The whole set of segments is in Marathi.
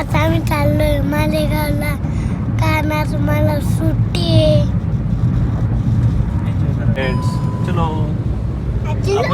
आज आम्ही चाललोय मालेगावला, कारण आज मला सुट्टी आहे. चलो.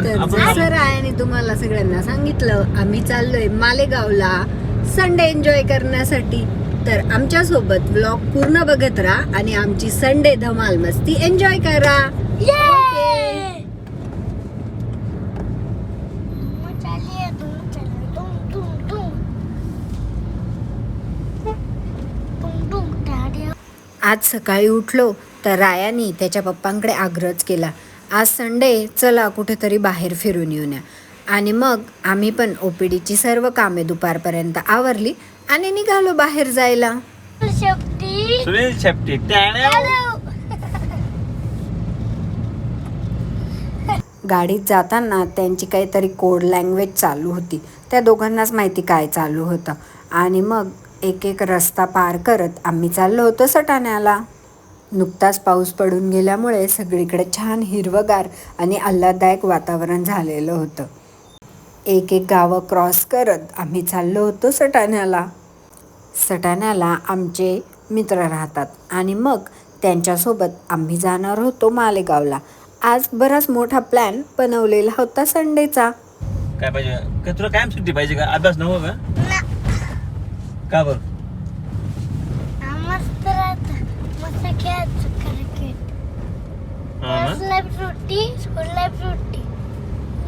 तर जसं रायाने तुम्हाला सगळ्यांना सांगितलं, आम्ही चाललोय मालेगावला संडे एन्जॉय करण्यासाठी. तर आमच्या सोबत व्लॉग पूर्ण बघत राहा आणि आमची संडे धमाल मस्ती एन्जॉय करा. आज सकाळी उठलो तर रायानी त्याच्या पप्पांकडे आग्रहच केला, आज संडे, चला कुठेतरी बाहेर फिरून येऊया. आणि मग आम्ही पण OPDची सर्व कामे दुपारपर्यंत आवरली आणि निघालो बाहेर जायला. सुनील शेपटी. गाडीत जाताना त्यांची काहीतरी कोड लँग्वेज चालू होती, त्या दोघांनाच माहिती काय चालू होतं. आणि मग एक एक रस्ता पार करत आम्ही चाललो होतो सटाण्याला. नुकताच पाऊस पडून गेल्यामुळे सगळीकडे छान हिरवगार आणि आल्हाददायक वातावरण झालेलं होतं. एक एक गावं क्रॉस करत आम्ही चाललो होतो सटाण्याला. सटाण्याला आमचे मित्र राहतात आणि मग त्यांच्यासोबत आम्ही जाणार होतो मालेगावला. आज बराच मोठा प्लॅन बनवलेला होता संडेचा. काय पाहिजे का तुला? कायम सुट्टी पाहिजे का? अभ्यास नको का? का बरं? मस्त खेळायचं क्रिकेट. क्लास लाईफ सुट्टी, स्कूल लाईफ सुट्टी,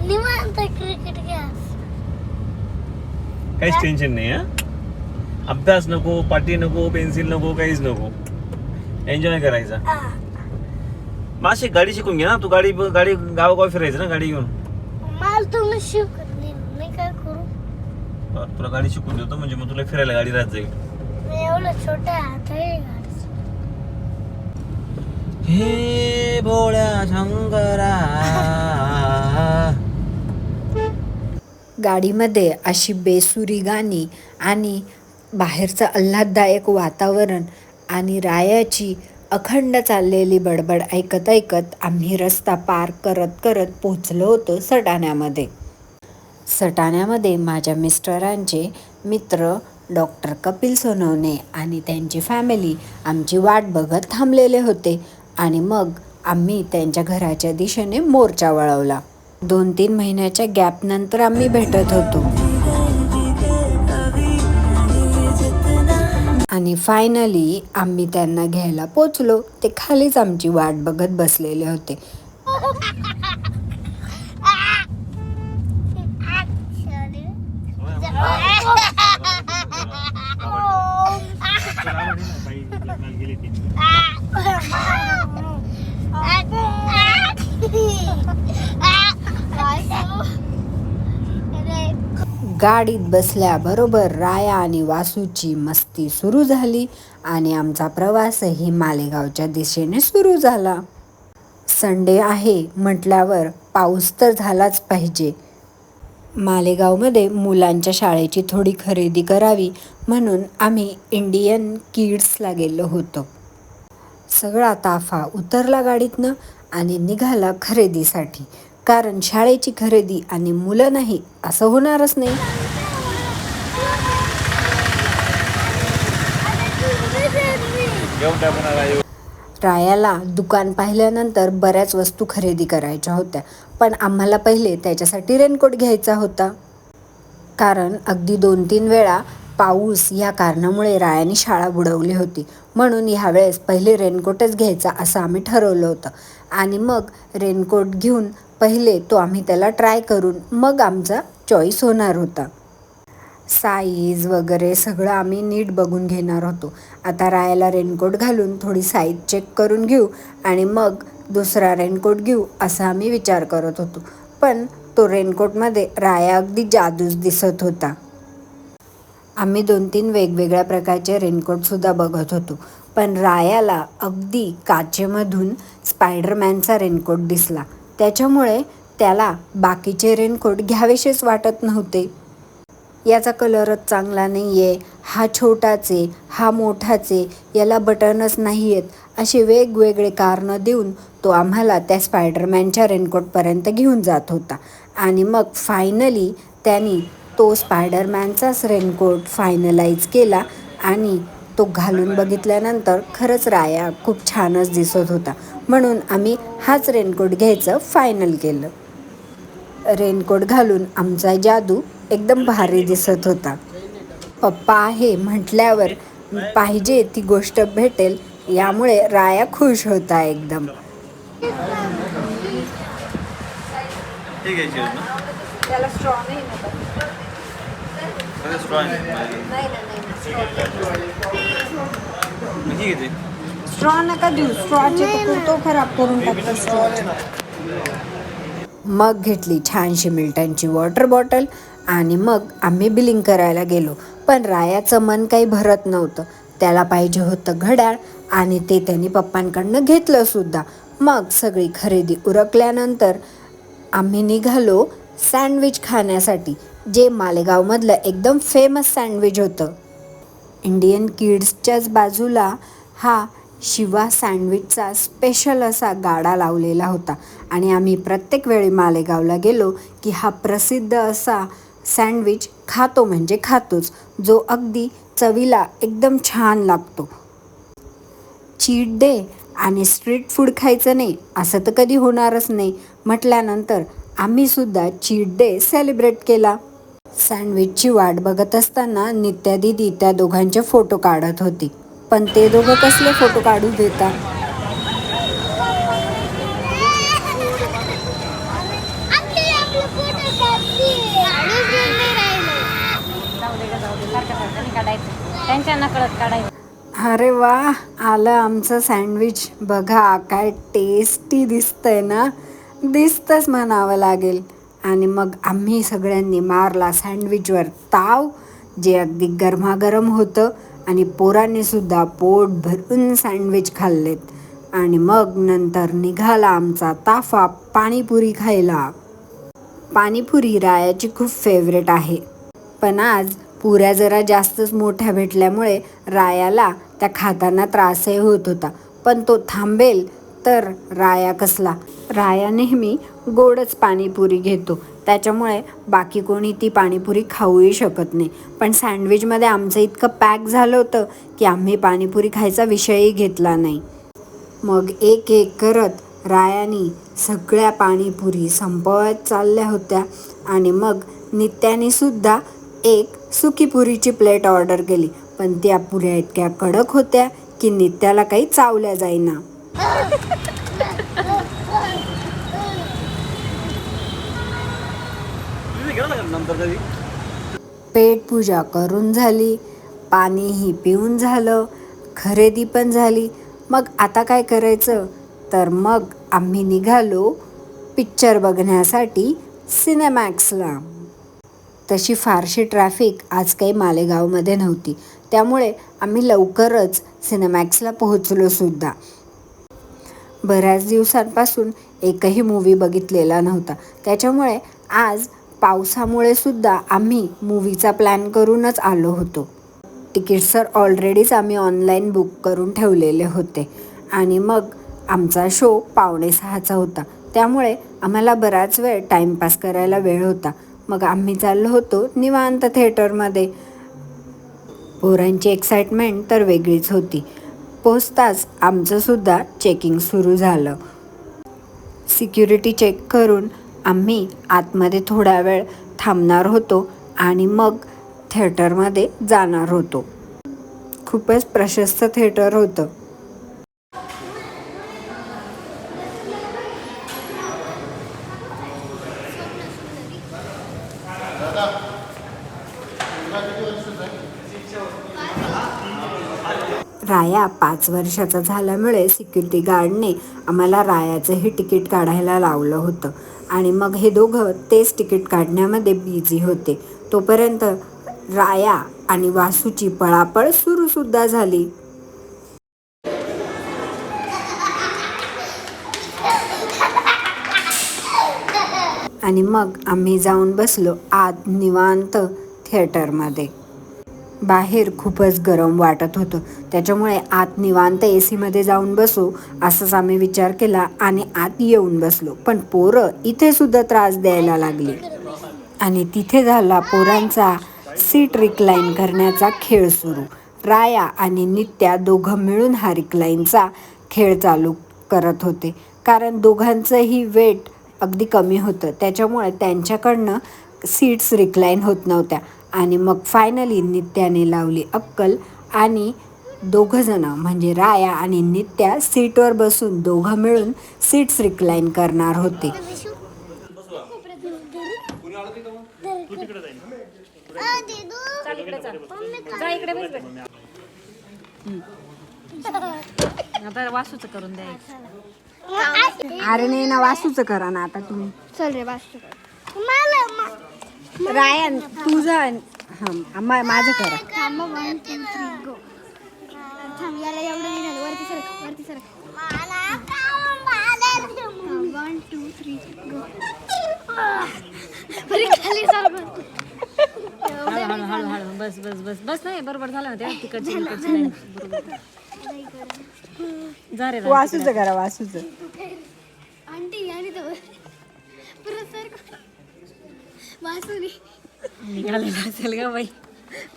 निवांत क्रिकेट खेळायचं. काहीच टेन्शन नाही. अभ्यास नको, पाटी नको, पेन्सिल नको, काहीच नको. एन्जॉय करायचा. माशी गाडी शिकून घे ना तू. गाडी गावगाव फिरायचं ना गाडी घेऊन. मला तुम्ही शिकत नाही, मी काय करू? तुला गाडी शिकून देतो म्हणजे मग तुला फिरायला गाडी राहत जाईल. मी एवढं छोटं हात आहे गाडीचं. हे भोळ्या शंकरा. गाडीमध्ये अशी बेसुरी गाणी आणि बाहेरचं आल्हाददायक वातावरण आणि रायाची अखंड चाललेली बडबड ऐकत ऐकत आम्ही रस्ता पार करत करत पोचलो होतो सटाण्यामध्ये. सटाण्यामध्ये माझ्या मिस्टरांचे मित्र डॉक्टर कपिल सोनवणे आणि त्यांची फॅमिली आमची वाट बघत थांबलेले होते. आणि मग आम्ही त्यांच्या घराच्या दिशेने मोर्चा वळवला. 2-3 महिन्याच्या गॅपनंतर आम्ही भेटत होतो. आणि फायनली आम्ही त्यांना घ्यायला पोचलो. ते खालीच आमची वाट बघत बसलेले होते. गाडीत बसल्याबरोबर राया आणि वासूची मस्ती सुरू झाली आणि आमचा प्रवासही मालेगावच्या दिशेने सुरू झाला. संडे आहे म्हटल्यावर पाऊस तर झालाच पाहिजे. मालेगावमध्ये मुलांच्या शाळेची थोडी खरेदी करावी म्हणून आम्ही इंडियन किड्सला गेलो होतो. सगळा ताफा उतरला गाडीतनं आणि निघाला खरेदीसाठी, कारण शाळेची खरेदी आणि मुलं नाही असं होणारच नाही. रायाला दुकान पाहिल्यानंतर बऱ्याच वस्तू खरेदी करायच्या होत्या, पण आम्हाला पहिले त्याच्यासाठी रेनकोट घ्यायचा होता. कारण अगदी 2-3 वेळा पाऊस या कारणामुळे रायाने शाळा बुडवली होती, म्हणून ह्यावेळेस पहिले रेनकोटच घ्यायचा असं आम्ही ठरवलं होतं. आणि मग रेनकोट घेऊन पहिले तो आम्ही त्याला ट्राय करून मग आमचा चॉईस होणार होता. साईज वगैरे सगळं आम्ही नीट बघून घेणार होतो. आता रायाला रेनकोट घालून थोडी साईज चेक करून घेऊ आणि मग दुसरा रेनकोट घेऊ असा आम्ही विचार करत होतो. पण तो रेनकोटमध्ये राया अगदी जादूच दिसत होता. आम्ही 2-3 वेगवेगळ्या प्रकारचे रेनकोटसुद्धा बघत होतो, पण रायाला अगदी काचेमधून स्पायडरमॅनचा रेनकोट दिसला. त्याच्यामुळे त्याला बाकीचे रेनकोट घ्यावेसेच वाटत नव्हते. याचा कलरच चांगला नाही आहे, हा छोटाच आहे, हा मोठाच आहे, याला बटनच नाही आहेत, असे वेगवेगळे कारणं देऊन तो आम्हाला त्या स्पायडरमॅनच्या रेनकोटपर्यंत घेऊन जात होता. आणि मग फायनली त्यांनी तो स्पायडरमॅनचाच रेनकोट फायनलाइज केला आणि तो घालून बघितल्यानंतर खरंच राया खूप छानच दिसत होता, म्हणून आम्ही हाच रेनकोट घ्यायचं फायनल केलं. रेनकोट घालून आमचा जादू एकदम भारी दिसत होता. पप्पा आहे म्हटल्यावर पाहिजे ती गोष्ट भेटेल, यामुळे राया खुश होता एकदम. हे घ्यायची आहेत ना? त्याला स्ट्रॉ नाही अरे स्ट्रॉ आहे. मग ही घेते. स्ट्रॉ नका देऊ, स्ट्रॉचे तो खराब करून टाकतो स्ट्रॉ. मग घेतली छानशी मिल्टनची वॉटर बॉटल आणि मग आम्ही बिलिंग करायला गेलो. पण रायाचं मन काही भरत नव्हतं. त्याला पाहिजे होतं घड्याळ आणि ते त्यांनी पप्पांकडनं घेतलं सुद्धा. मग सगळी खरेदी उरकल्यानंतर आम्ही निघालो सँडविच खाण्यासाठी, जे मालेगावमधलं एकदम फेमस सँडविच होतं. इंडियन किड्सच्याच बाजूला हा शिवा सँडविचचा स्पेशल असा गाडा लावलेला होता आणि आम्ही प्रत्येक वेळी मालेगावला गेलो की हा प्रसिद्ध असा सँडविच खातो म्हणजे खातोच, जो अगदी चवीला एकदम छान लागतो. चीट डे आणि स्ट्रीट फूड खायचं नाही असं तर कधी होणारच नाही म्हटल्यानंतर आम्ही सुद्धा चीट डे सेलिब्रेट केला. सँडविचची वाट बघत असताना नित्या दीदी त्या दोघांचे फोटो काढत होती. पण ते दोघं कसले फोटो काढू देता. अरे वा, आलं आमचं सँडविच. बघा काय टेस्टी दिसतंय ना, दिसतंच म्हणावं लागेल. आणि मग आम्ही सगळ्यांनी मारला सँडविचवर ताव, जे अगदी गरमागरम होतं आणि पोरांनी सुद्धा पोट भरून सँडविच खाल्लेत. आणि मग नंतर निघाला आमचा ताफा पाणीपुरी खायला. पाणीपुरी रायाची खूप फेवरेट आहे, पण आज पुऱ्या जरा जास्तच मोठ्या भेटल्यामुळे रायाला त्या खाताना त्रासही होत होता. पण तो थांबेल तर राया कसला. राया नेहमी गोडच पाणीपुरी घेतो, त्याच्यामुळे बाकी कोणी ती पाणीपुरी खाऊही शकत नाही. पण सँडविचमध्ये आमचं इतकं पॅक झालं होतं की आम्ही पाणीपुरी खायचा विषयही घेतला नाही. मग एक एक करत रायानी सगळ्या पाणीपुरी संपवत चालल्या होत्या. आणि मग नित्याने सुद्धा एक सुकीपुरीची प्लेट ऑर्डर केली, पण त्या पुऱ्या इतक्या कडक होत्या की नित्याला काही चावल्या जाईना. पेटपूजा करून झाली, पाणीही पिऊन झालं, खरेदी पण झाली. मग आता काय करायचं, तर मग आम्ही निघालो पिक्चर बघण्यासाठी सिनेमॅक्सला. तशी फारशी ट्रॅफिक आज काही मालेगावमध्ये नव्हती, त्यामुळे आम्ही लवकरच सिनेमॅक्सला पोहोचलो सुद्धा. बऱ्याच दिवसांपासून एकही मूवी बघितलेला नव्हता, त्याच्यामुळे आज पावसामुळे सुद्धा आम्ही मूवीचा प्लॅन करूनच आलो होतो. तिकीट्स तर ऑलरेडीच आम्ही ऑनलाईन बुक करून ठेवलेले होते. आणि मग आमचा शो 5:45चा होता, त्यामुळे आम्हाला बराच वेळ टाईमपास करायला वेळ होता. मग आम्ही चाललो होतो निवांत थिएटरमध्ये. पोरांची एक्साइटमेंट तर वेगळीच होती. पोचताच आमचंसुद्धा चेकिंग सुरू झालं. सिक्युरिटी चेक करून आम्ही आतमध्ये थोडा वेळ थांबणार होतो आणि मग थिएटरमध्ये जाणार होतो. खूपच प्रशस्त थिएटर होतं. राया 5 वर्षाचा झाल्यामुळे सिक्युरिटी गार्डने आम्हाला रायाचंही तिकीट काढायला लावलं होतं. आणि मग हे दोघं तेच तिकीट काढण्यामध्ये बिझी होते. तोपर्यंत राया आणि वासूची पळापळ सुरूसुद्धा झाली. आणि मग आम्ही जाऊन बसलो आत निवांत थिएटरमध्ये. बाहेर खूपच गरम वाटत होतं, त्याच्यामुळे आत निवांत AC जाऊन बसू असंच आम्ही विचार केला आणि आत येऊन बसलो. पण पोरं इथे सुद्धा त्रास द्यायला लागली. आणि तिथे झाला पोरांचा सीट रिक्लाईन करण्याचा खेळ सुरू. राया आणि नित्या दोघं मिळून हा रिक्लाईनचा खेळ चालू करत होते, कारण दोघांचंही वेट अगदी कमी होतं, त्याच्यामुळे त्यांच्याकडनं सीट्स रिक्लाईन होत नव्हत्या. आणि मग फायनली नित्याने लावली अक्कल आणि दोघंजणं म्हणजे राया आणि नित्या सीटवर बसून दोघं मिळून सीट्स रिक्लाईन करणार होते. आता वासूचं करून द्यायचं. अरे नाही ना, वासूचं करा ना आता तुम्ही. चल रे वास्तू रायन तुझं माझं करा. थांब 1 2 3 गो. थांब याला एवढं नाही झालं, वरती सर 1 2 3 गो. बरी खाली सर. हळू बस बस बस बस. नाही बरोबर झालं ना ते तिकडची नाही बरोबर. जा रे वासूचं करा, वासूचं. आंटी आणि तो परत सर वासुरी निघालेलं असेल का बाई,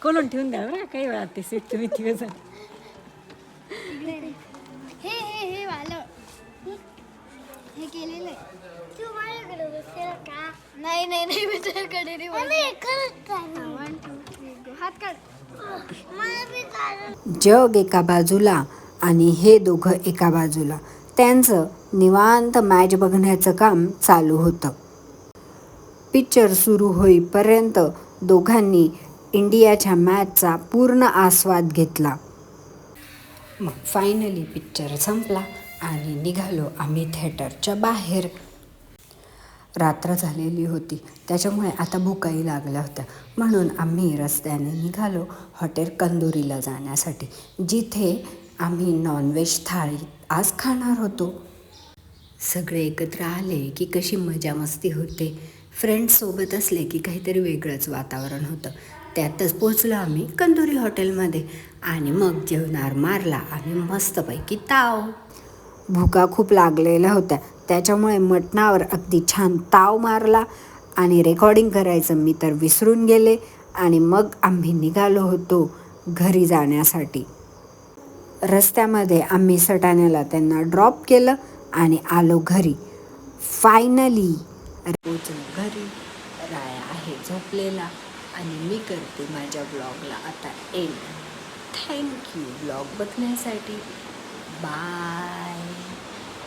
कोलून ठेवून द्या बरं काही वेळात ते सीट तुम्ही तिघं जण. हे वालं हे केलेलं आहे. तू माझ्याकडे बसेल का? नाही मी तुझ्याकडे नाही. 1 2 3 गो. हात काढ. जग एका बाजूला आणि हे दोघं एका बाजूला. त्यांचं निवांत मॅच बघण्याचं काम चालू होतं. पिक्चर सुरू होईपर्यंत दोघांनी इंडियाच्या मॅचचा पूर्ण आस्वाद घेतला. मग फायनली पिक्चर संपला आणि निघालो आम्ही थिएटरच्या बाहेर. रात्र झालेली होती, त्याच्यामुळे आता भुकाही लागल्या होत्या, म्हणून आम्ही रस्त्याने निघालो हॉटेल कंदुरीला जाण्यासाठी, जिथे आम्ही नॉनव्हेज थाळी आज खाणार होतो. सगळे एकत्र आले की कशी मजा मस्ती होते. फ्रेंड्ससोबत असले की काहीतरी वेगळंच वातावरण होतं. त्यातच पोचलो आम्ही कंदुरी हॉटेलमध्ये आणि मग जेवणावर मारला आम्ही मस्तपैकी ताव. भुका खूप लागलेल्या होत्या, त्याच्यामुळे मटणावर अगदी छान ताव मारला आणि रेकॉर्डिंग करायचं मी तर विसरून गेले. आणि मग आम्ही निघालो होतो घरी जाण्यासाठी. रस्त्यामध्ये आम्ही सटाण्याला त्यांना ड्रॉप केलं आणि आलो घरी. फायनली पोचलो घरी. राया आहे झोपलेला आणि मी करते माझ्या ब्लॉगला आता एंड. थँक्यू ब्लॉग बघण्यासाठी. बाय.